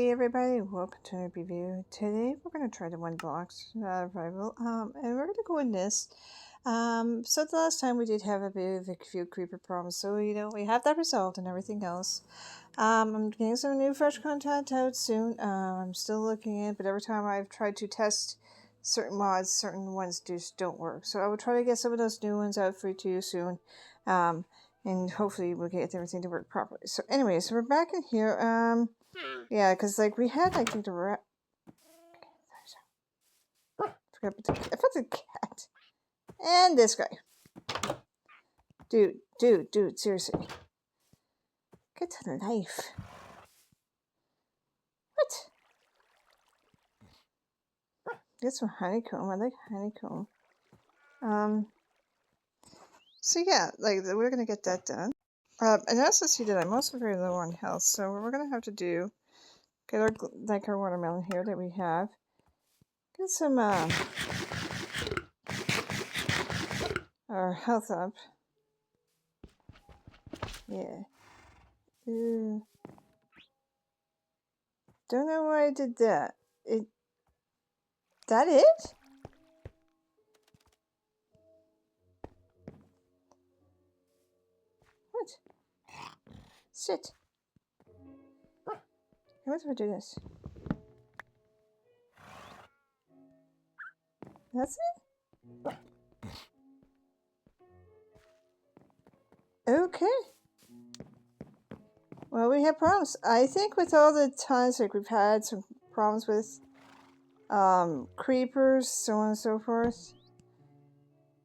Hey everybody, welcome to a review. Today we're going to try the one blocks rival, and we're going to go in this. So the last time we did have a bit of a few creeper problems, so we have that resolved and everything else. I'm getting some new fresh content out soon. I'm still looking at it, but every time I've tried to test certain mods, certain ones just don't work. So I will try to get some of those new ones out for you soon. And hopefully we'll get everything to work properly. So anyway, so we're back in here. Yeah, because like we had, I think, the rat. Forgot about the cat. And this guy. Dude, seriously. Get to the knife. What? Get some honeycomb. I like honeycomb. So yeah, like we're gonna get that done. And also see that I'm also very low on health, so what we're gonna have to do, get our our watermelon here that we have. Get some our health up. Yeah. Don't know why I did that. That it? What? Sit. What if I do this? That's it? Okay. Well, we have problems. I think with all the times like we've had some problems with creepers, so on and so forth.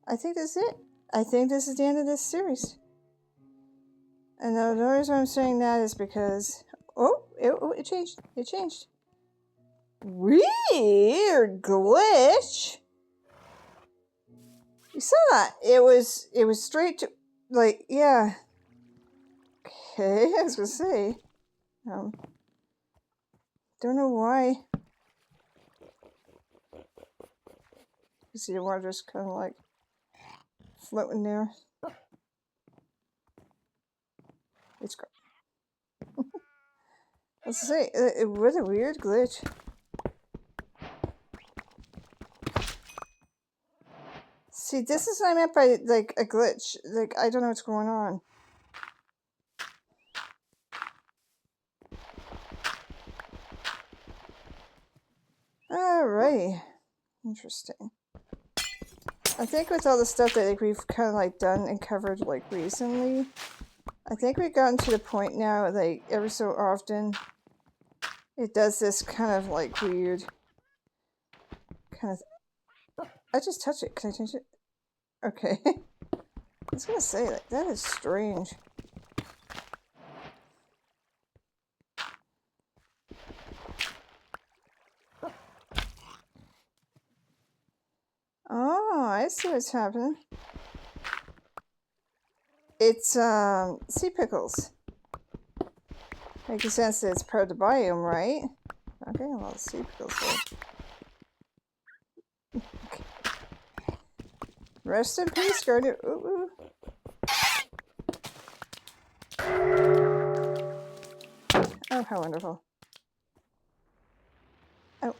I think that's it. I think this is the end of this series. And the reason I'm saying that is because it changed. It changed. Weird glitch. You saw that? It was straight to, like, yeah. Okay, I was gonna say. Don't know why. You see the water just kind of like floating there. It's great. Let's say it was a weird glitch. See, this is what I meant by like a glitch. Like I don't know what's going on. Alrighty, interesting. I think with all the stuff that like we've kind of like done and covered like recently, I think we've gotten to the point now like every so often it does this kind of like weird kind of. I just touch it. Can I change it? Okay. I was gonna say like that is strange. Oh, I see what's happening. It's sea pickles. Makes sense that it's part of the biome, right? Okay, a lot of sea pickles here. Okay. Rest in peace, Guardian. Ooh. Oh, how wonderful. Oh.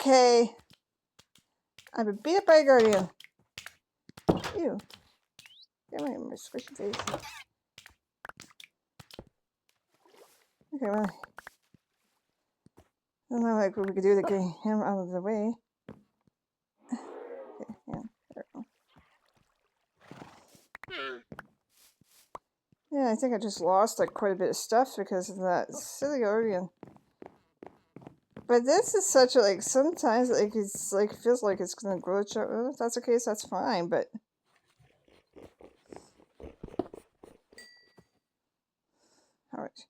Okay. I've been beat up by a guardian. Ew. Get away from my squishy face. Okay, well. I don't know like what we could do to get him out of the way. Okay, yeah, there we go. Yeah, I think I just lost like quite a bit of stuff because of that silly guardian. But this is such a like sometimes like it's like feels like it's gonna glitch out. Well, if that's the case, that's fine, but alright.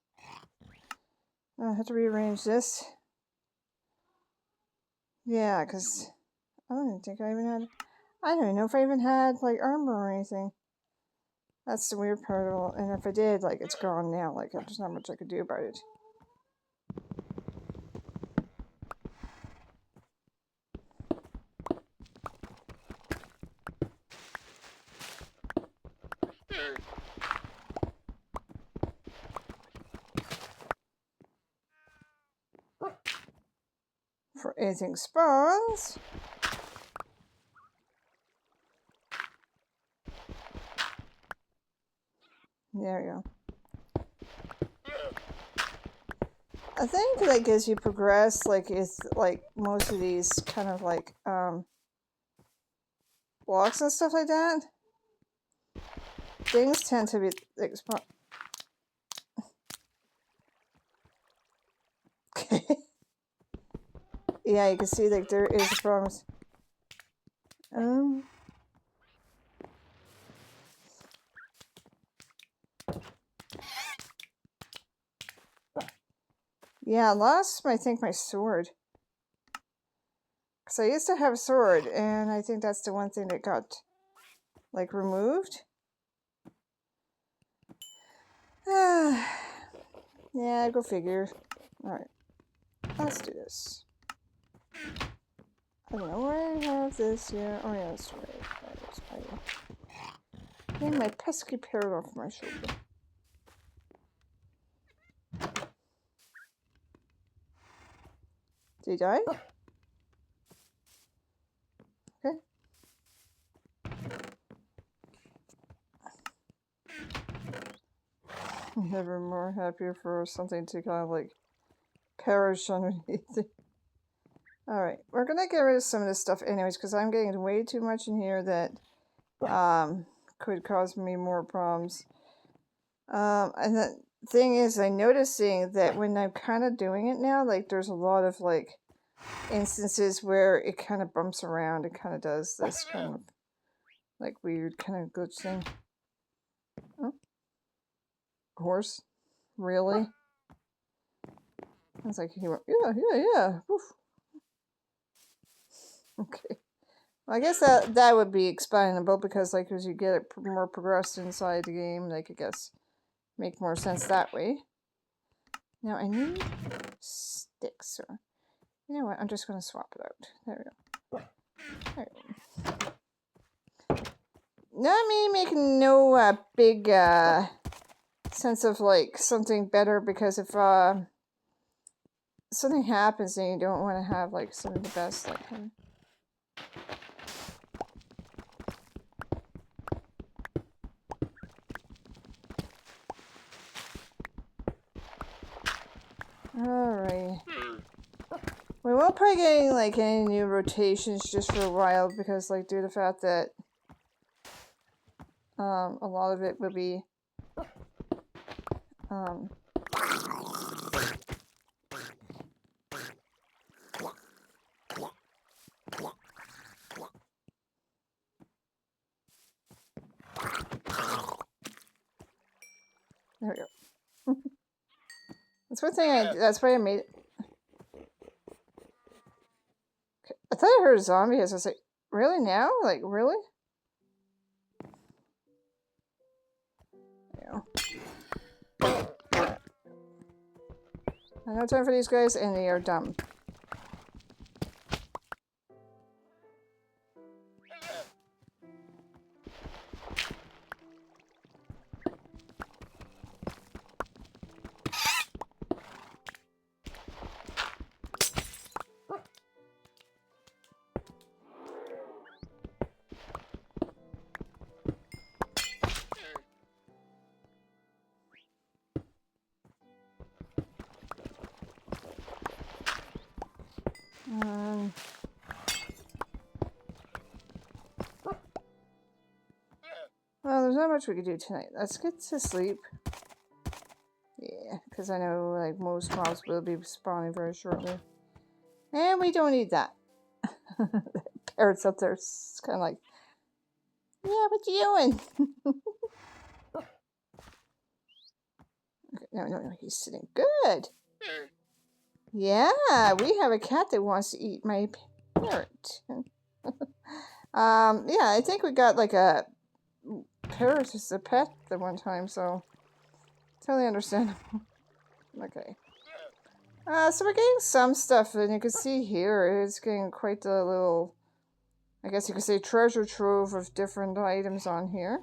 I have to rearrange this. Yeah, because I don't even think I even had, I don't even know if I even had like armor or anything. That's the weird part of it. And if I did, like it's gone now. Like there's not much I could do about it. For anything spawns. There you go. I think like as you progress, like it's like most of these kind of like blocks and stuff like that, things tend to be like okay. Yeah, you can see like there is a problem. Yeah, I lost I think my sword. Because I used to have a sword, and I think that's the one thing that got like removed. Yeah, go figure. Alright. Let's do this. I don't know where I have this here. Oh yeah, that's right. Getting my pesky parrot off my shoulder. Did he die? Okay. I'm never more happier for something to kind of like perish underneath it. Alright, we're gonna get rid of some of this stuff anyways, because I'm getting way too much in here that could cause me more problems. And the thing is, I'm noticing that when I'm kind of doing it now, like there's a lot of like instances where it kind of bumps around. It kind of does this kind of like weird kind of glitch thing. Oh, horse, really? I was like, yeah. Oof. Okay. Well, I guess that would be explainable because like as you get it more progressed inside the game, like I guess make more sense that way. Now I need sticks. Or you know what? I'm just going to swap it out. There we go. There we go. Not me making no big sense of like something better because if something happens and you don't want to have like some of the best like. Alright. We won't probably getting like any new rotations just for a while because like due to the fact that a lot of it will be there we go. That's one thing that's why I made it. Okay. I thought I heard a zombie as I was like, really now? Like, really? Yeah. I have no time for these guys, and they are dumb. Well, there's not much we could do tonight. Let's get to sleep. Yeah, because I know like most mobs will be spawning very shortly. And we don't need that. Parrot's up there. It's kind of like, yeah, what you doing? Okay, no, he's sitting. Good. Yeah, we have a cat that wants to eat my parrot. Yeah, I think we got like a parrot as a pet at one time, so totally understandable. Okay. So we're getting some stuff, and you can see here, it's getting quite a little, I guess you could say, treasure trove of different items on here.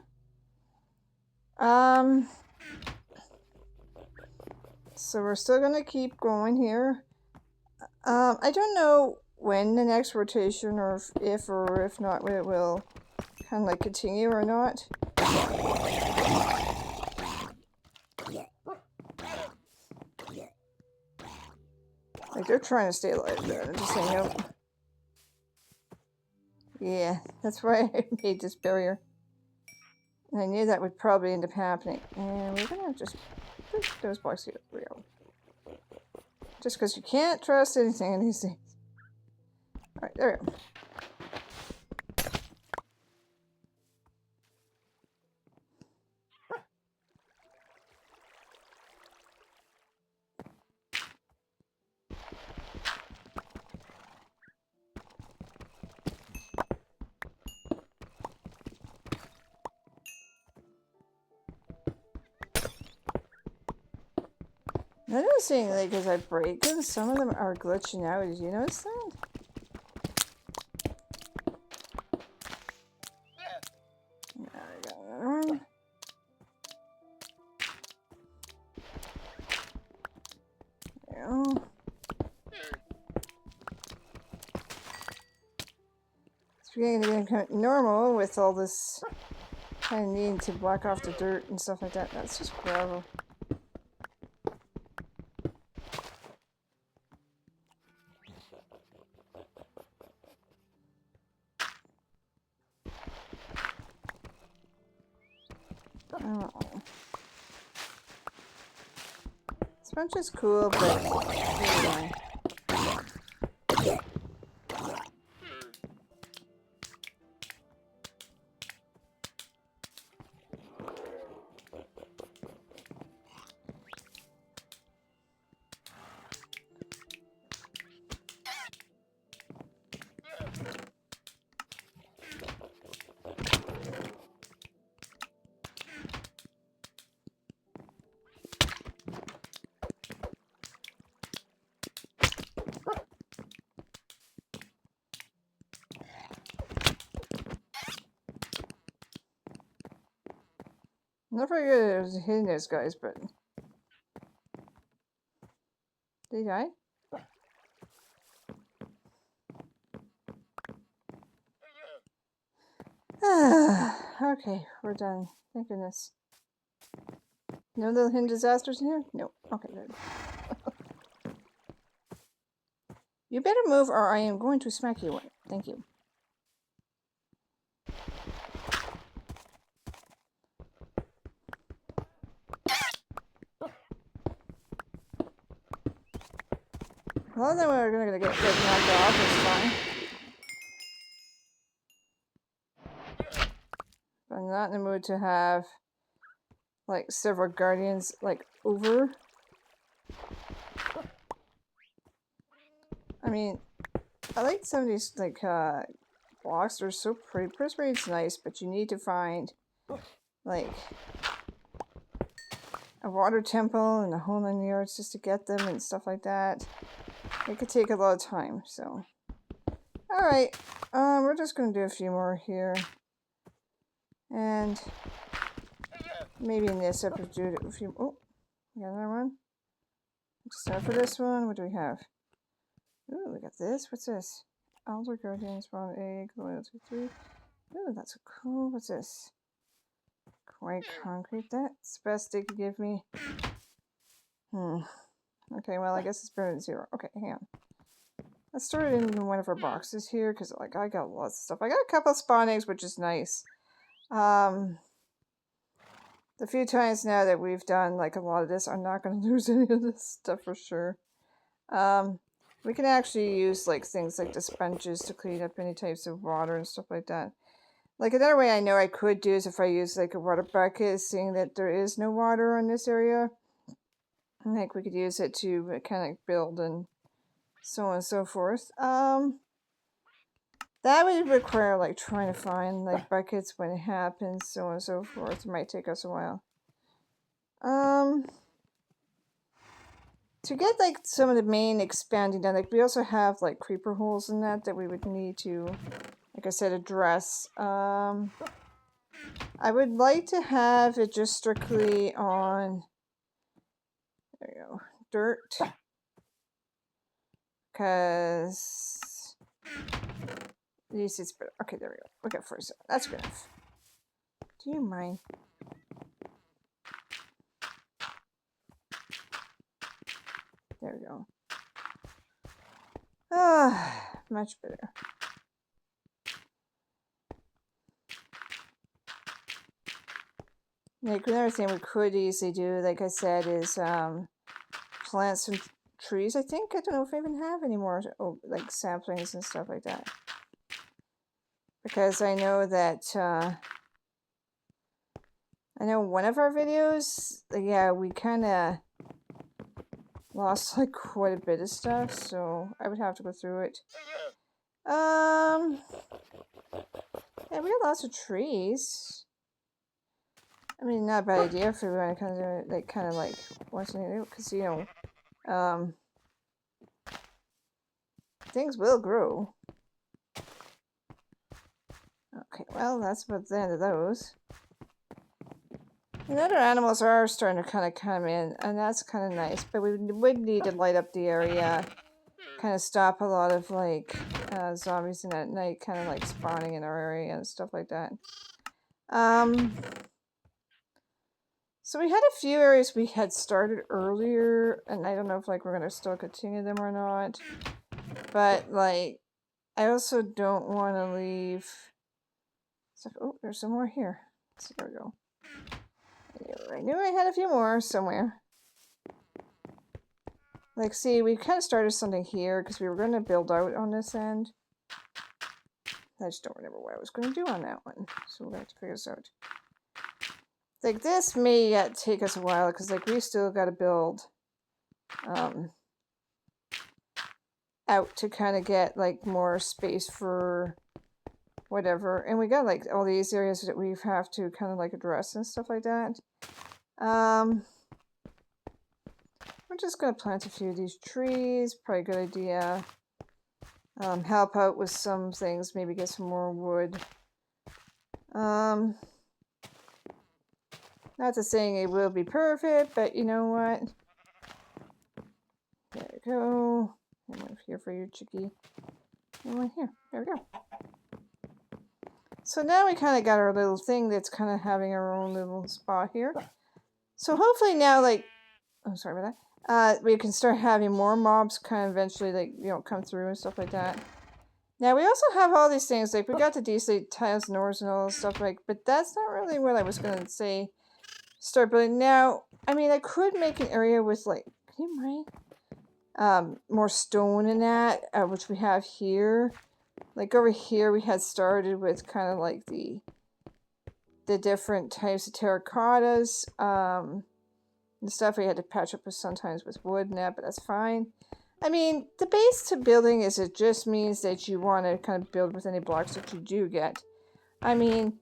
So we're still gonna keep going here. I don't know when the next rotation, or if or if not, it will kind of like continue or not. Like, they're trying to stay alive there. I'm just saying, nope. Yeah, that's why I made this barrier. And I knew that would probably end up happening. And we're gonna just put those blocks here. There we go. Just because you can't trust anything in these days. Alright, there we go. I'm noticing, like, as I break them, some of them are glitching out. Did you notice that? There we go. Another one. There we go. It's beginning to get normal with all this kind of needing to block off the dirt and stuff like that. That's just gravel. Oh. Sponge is cool, but anyway. Not very good at hitting those guys, but they die. Okay, we're done. Thank goodness. No little hidden disasters in here? No. Okay, good. You better move or I am going to smack you one. Thank you. Well, then we're gonna get knocked off. It's fine. I'm not in the mood to have like several guardians like over. I mean, I like some of these like blocks. They're so pretty. Prismarin's nice, but you need to find like a water temple and a hole in the yards just to get them and stuff like that. It could take a lot of time. So, all right, we're just gonna do a few more here. And maybe in this episode, do a few. Oh, we got another one. Let's start for this one. What do we have? Ooh, we got this. What's this? Elder Guardian spawn egg. Loyalty 3. Ooh, that's cool. What's this? White concrete. That's the best they could give me. Okay, well, I guess it's better than 0. Okay, hang on. Let's store it in one of our boxes here because, like, I got lots of stuff. I got a couple of spawn eggs, which is nice. The few times now that we've done like a lot of this, I'm not going to lose any of this stuff for sure. We can actually use like things like the sponges to clean up any types of water and stuff like that. Like another way I know I could do is if I use like a water bucket, seeing that there is no water in this area. I think we could use it to kind of build and so on and so forth. That would require like trying to find like buckets when it happens, so on and so forth. It might take us a while. To get like some of the main expanding done, like we also have like creeper holes in that we would need to, like I said, address. I would like to have it just strictly on, there you go, dirt. Because these it's better. Okay, there we go. Look at first. That's good enough. Do you mind? There we go. Ah, much better. Like another thing we could easily do, like I said, is plant some trees. I think I don't know if I even have any more like saplings and stuff like that, because I know that I know one of our videos, yeah, we kind of lost like quite a bit of stuff, so I would have to go through it. Yeah, we got lots of trees. I mean, not a bad idea if we want to kind of like want something new, because you know, things will grow. Okay, well, that's about the end of those. And other animals are starting to kind of come in, and that's kind of nice. But we would need to light up the area, kind of stop a lot of like zombies in at night, kind of like spawning in our area and stuff like that. So we had a few areas we had started earlier, and I don't know if like we're gonna still continue them or not. But like, I also don't want to leave stuff. Oh, there's some more here. So there we go. I knew I had a few more somewhere. Like, see, we kind of started something here because we were going to build out on this end. I just don't remember what I was going to do on that one. So we're going to have to figure this out. Like, this may take us a while because, like, we still got to build out to kind of get, like, more space for whatever. And we got, like, all these areas that we have to kind of, like, address and stuff like that. We're just going to plant a few of these trees. Probably a good idea. Help out with some things. Maybe get some more wood. Not to saying it will be perfect, but you know what? There we go. And one here for you, Chicky. And one here. There we go. So now we kind of got our little thing that's kind of having our own little spot here. So hopefully now, like, oh, sorry about that. We can start having more mobs kind of eventually, like, you know, come through and stuff like that. Now we also have all these things, like we got the DC tiles and ores and all this stuff, like, but that's not really what I was going to say. Start building. Now, I mean, I could make an area with, like, can you mind? More stone in that, which we have here. Like over here, we had started with kind of like the different types of terracottas, and stuff we had to patch up with sometimes with wood and that, but that's fine. I mean, the base to building is it just means that you want to kind of build with any blocks that you do get. I mean,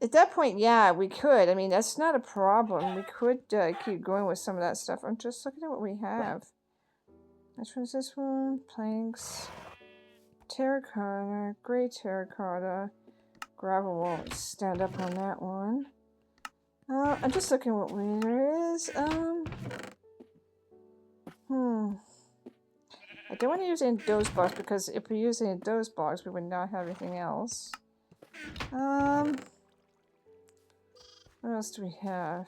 at that point, yeah, we could. I mean, that's not a problem. We could keep going with some of that stuff. I'm just looking at what we have. Which one's this one? Planks. Terracotta. Gray terracotta. Gravel won't stand up on that one. I'm just looking what there is. I don't want to use any of those blocks because if we use any of those blocks, we would not have anything else. What else do we have?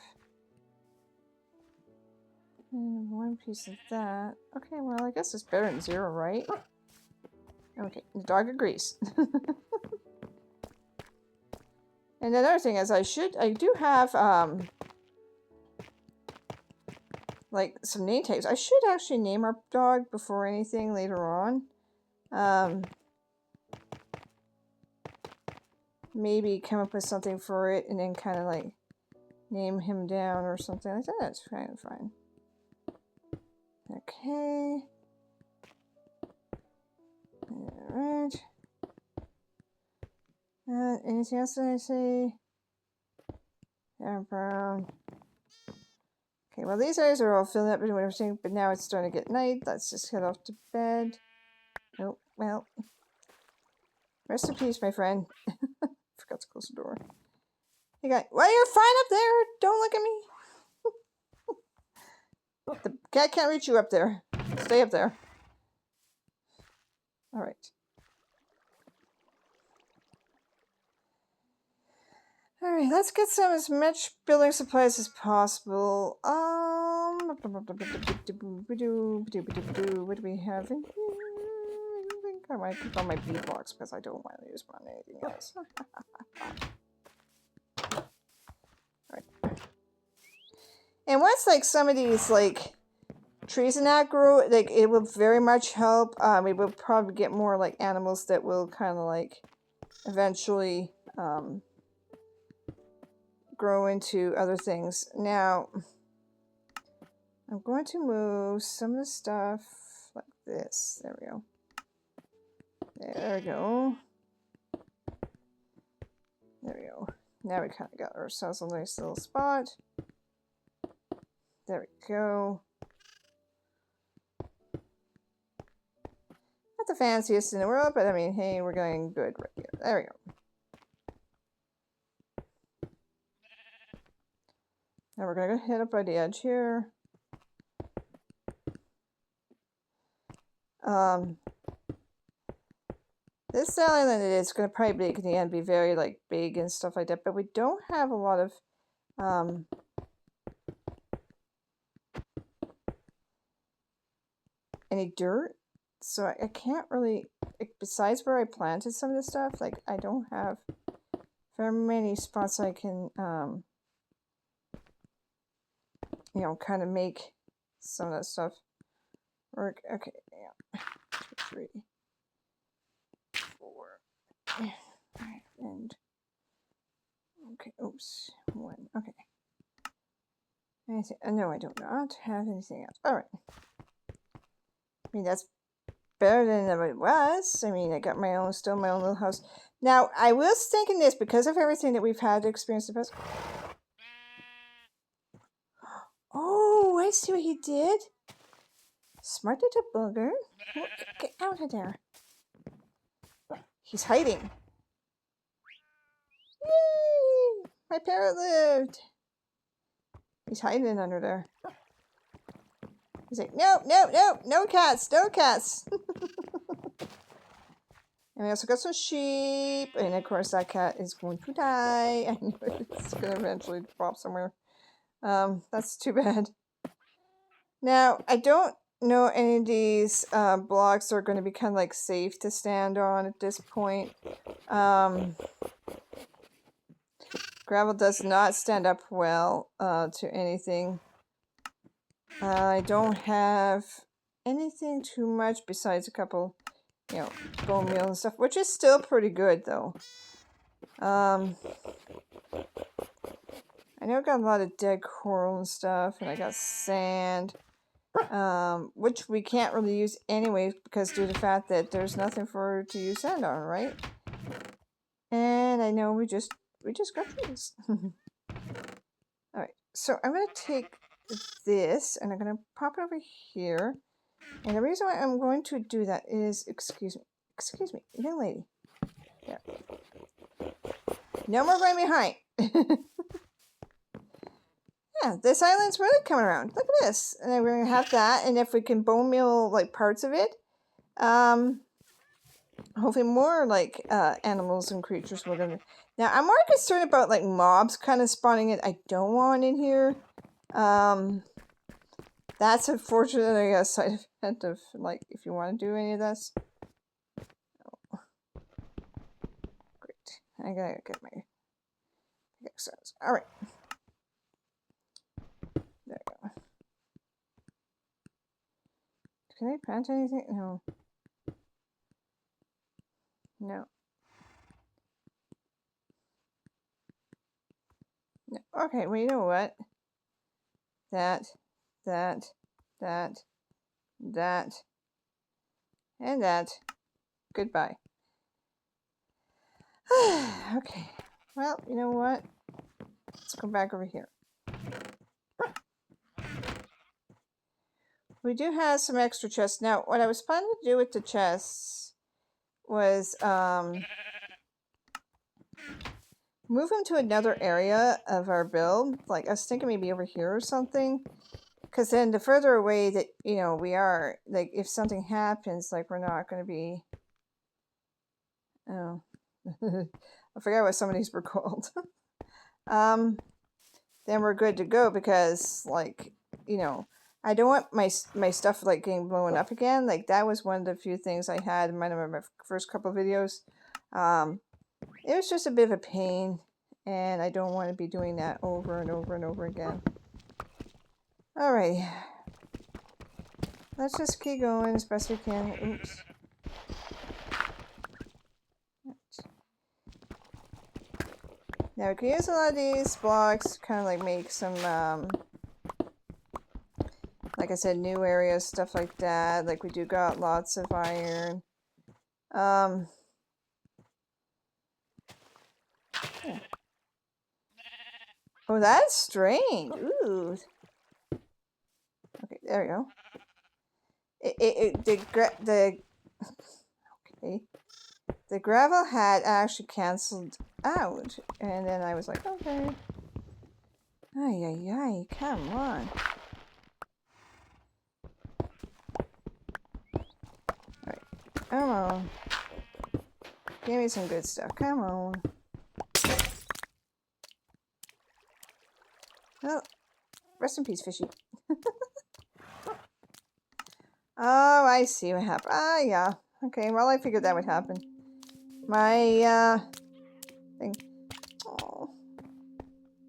One piece of that. Okay, well, I guess it's better than 0, right? Okay, the dog agrees. And another thing is I do have, like, some name tags. I should actually name our dog before anything later on. Maybe come up with something for it and then kind of, like, name him down or something. I think that's fine. Okay. Alright. Anything else that I say? Yeah, brown. Okay, well, these areas are all filled up and everything, but now it's starting to get night. Let's just head off to bed. Nope, well. Rest in peace, my friend. Forgot to close the door. You got, well, you're fine up there. Don't look at me. The cat can't reach you up there. Stay up there. All right. All right, let's get some as much building supplies as possible. What do we have in here? I think I might keep all my B blocks because I don't want to use them on anything else. Alright. And once like some of these like trees and that grow, like it will very much help. We will probably get more like animals that will kind of like eventually grow into other things. Now, I'm going to move some of the stuff like this. There we go. There we go. There we go. Now we kind of got ourselves a nice little spot. There we go. Not the fanciest in the world, but I mean, hey, we're going good right here. There we go. Now we're going to hit up by the edge here. This island is going to probably at the end be very like big and stuff like that, but we don't have a lot of any dirt, so I can't really, like, besides where I planted some of this stuff, like I don't have very many spots I can you know, kind of make some of that stuff work. Okay, yeah. 2, 3, 4. Alright, and okay, oops, 1. Okay. Anything? No, I do not have anything else. Alright. I mean, that's better than it was. I mean, I got my own, still my own little house. Now, I was thinking this because of everything that we've had to experience in the past. Oh, I see what he did. Smart little bugger. Get out of there. He's hiding. Yay! My parrot lived. He's hiding under there. He's like, nope, nope, nope, no cats, no cats. And we also got some sheep. And of course that cat is going to die. I know it's going to eventually drop somewhere. That's too bad. Now, I don't know any of these blocks are going to be kind of like safe to stand on at this point. Gravel does not stand up well to anything. I don't have anything too much besides a couple, you know, bone meal and stuff, which is still pretty good though. I know I got a lot of dead coral and stuff, and I got sand, which we can't really use anyway because due to the fact that there's nothing for to use sand on, right? And I know we just got trees. Alright, so I'm gonna take this and I'm gonna pop it over here. And the reason why I'm going to do that is, excuse me, young lady. There. No more going behind. Yeah, this island's really coming around. Look at this. And then we're gonna have that, and if we can bone meal like parts of it, hopefully more like animals and creatures will gonna. Now I'm more concerned about like mobs kind of spawning it. I don't want in here. That's unfortunately a side effect of like if you want to do any of this. Oh. Great. I gotta get my exercise. Alright. There we go. Can I plant anything? No. No. No. Okay, well, you know what? That, and that. Goodbye. Okay. Well, you know what? Let's go back over here. We do have some extra chests. Now, what I was planning to do with the chests was, move him to another area of our build. Like, I was thinking maybe over here or something. Because then the further away that, you know, we are, like, if something happens, like, we're not going to be... Oh. I forgot what some of these were called. Then we're good to go because, like, you know, I don't want my stuff, like, getting blown up again. Like, that was one of the few things I had in my first couple of videos. It was just a bit of a pain, and I don't want to be doing that over and over and over again. Alright. Let's just keep going as best we can. Oops. Now we can use a lot of these blocks to kind of like make some, like I said, new areas, stuff like that. Like we do got lots of iron. Yeah. Oh, that's strange. Ooh. Okay, there we go. Okay. The gravel had actually cancelled out, and then I was like, okay. Ay, ay, ay, come on. Alright, come on. Give me some good stuff, come on. Well, rest in peace, fishy. Oh, I see what happened. Ah, yeah. Okay, well, I figured that would happen. My, thing. Oh.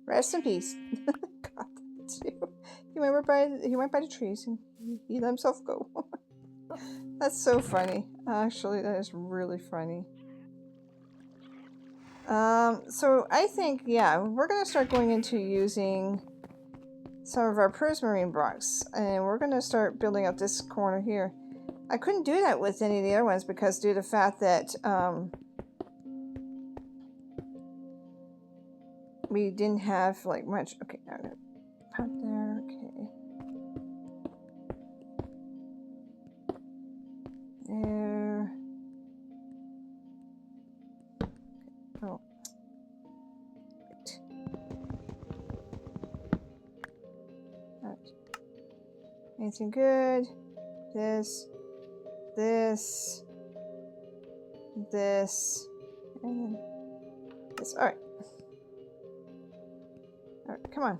Rest in peace. God, he went by the trees and he let himself go. That's so funny. Actually, that is really funny. So I think, yeah, we're going to start going into using some of our prismarine blocks, and we're going to start building up this corner here. I couldn't do that with any of the other ones because due to the fact that we didn't have like much. Okay, now I'm gonna put there. Okay, there. Oh, right. Anything good? This, this, this, and this. All right. All right, come on.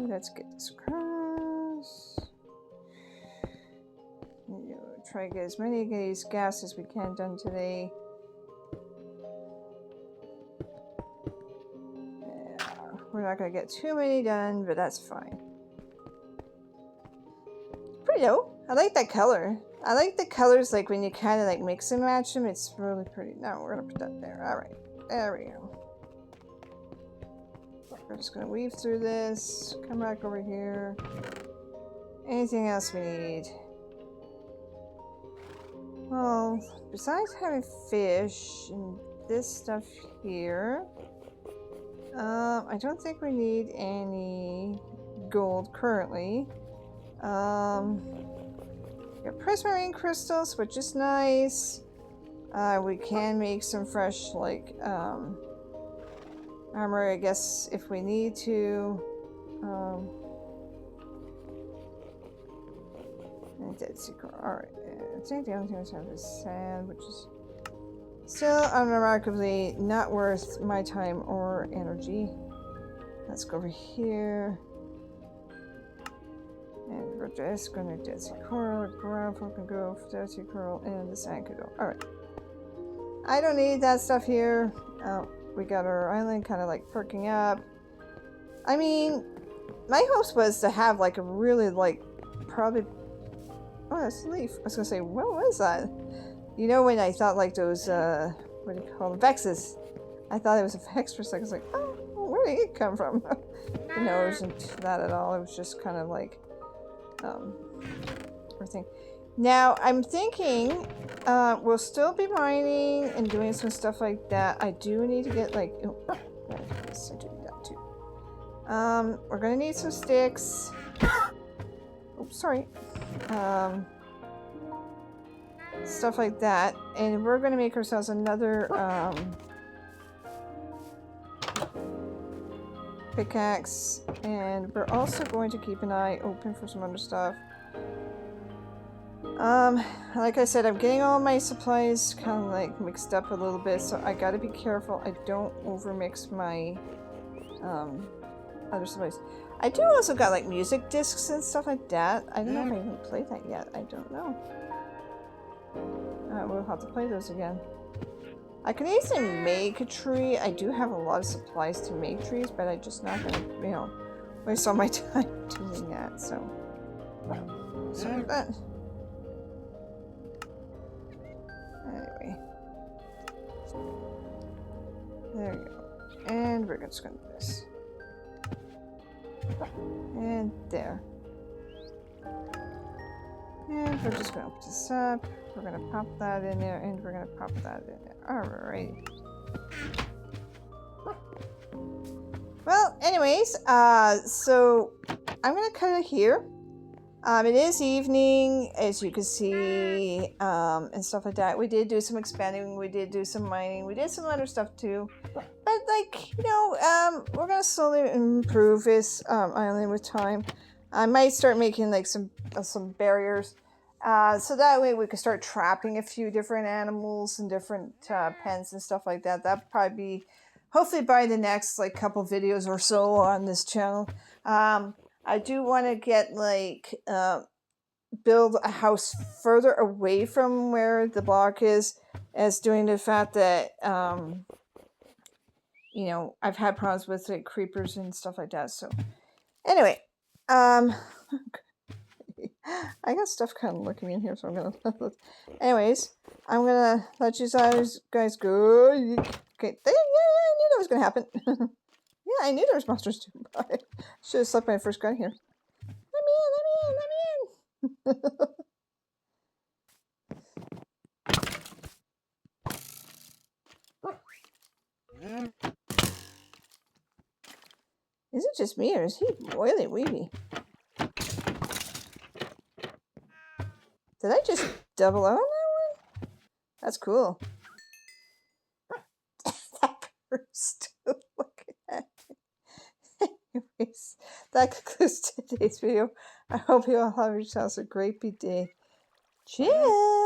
Let's get this across. Try to get as many of these gas as we can done today. We're not going to get too many done, but that's fine. Pretty though. I like that color. I like the colors, like when you kind of like mix and match them. It's really pretty. Now we're going to put that there. Alright. There we go. We're just going to weave through this. Come back over here. Anything else we need? Well, besides having fish and this stuff here, I don't think we need any gold currently. Got prismarine crystals, which is nice. We can make some fresh, like, armor, I guess, if we need to. And dead secret. Alright, I think the only thing we have is sand, which is still unremarkably not worth my time or energy. Let's go over here. And we're just gonna dead sea coral, gravel can go, dead sea coral, and the sand can go. Alright. I don't need that stuff here. We got our island kind of like perking up. I mean, my hopes was to have like a really like probably. Oh, that's a leaf. I was gonna say, what was that? You know, when I thought like those, what do you call them? Vexes. I thought it was a Vex for a second. I was like, oh, where did it come from? No, it wasn't that at all. It was just kind of like, everything. Now, I'm thinking, we'll still be mining and doing some stuff like that. I do need to get like, oh, yes, I do need that too. We're gonna need some sticks. Oh, sorry. stuff like that. And we're going to make ourselves another pickaxe, and we're also going to keep an eye open for some other stuff. Like I said, I'm getting all my supplies kind of like mixed up a little bit, so I gotta be careful I don't overmix my other supplies. I do also got like music discs and stuff like that. I don't know if I even played that yet. I don't know. We'll have to play those again. I can easily make a tree. I do have a lot of supplies to make trees, but I'm just not gonna, you know, waste all my time doing that. So that. Anyway, there we go, and we're just gonna do this, and there, and we're just gonna open this up. We're gonna pop that in there, and we're gonna pop that in there. Alright. Well, anyways, so I'm gonna cut it here. It is evening, as you can see, and stuff like that. We did do some expanding, we did do some mining, we did some other stuff too. But like, you know, we're gonna slowly improve this island with time. I might start making like some barriers. So that way we can start trapping a few different animals and different pens and stuff like that. That'll probably be hopefully by the next like couple videos or so on this channel. I do want to get like build a house further away from where the block is, as doing the fact that you know, I've had problems with like creepers and stuff like that. So anyway, I got stuff kind of looking in here, so I'm gonna. Anyways, I'm gonna let you guys go. Okay, yeah, I knew that was gonna happen. Yeah, I knew there was monsters too. But I should have slept when I first got here. Let me in. Is it just me, or is he oily weedy? Did I just double out on that one? That's cool. That burst. Look at that. Anyways, that concludes today's video. I hope you all have yourselves a great day. Cheers!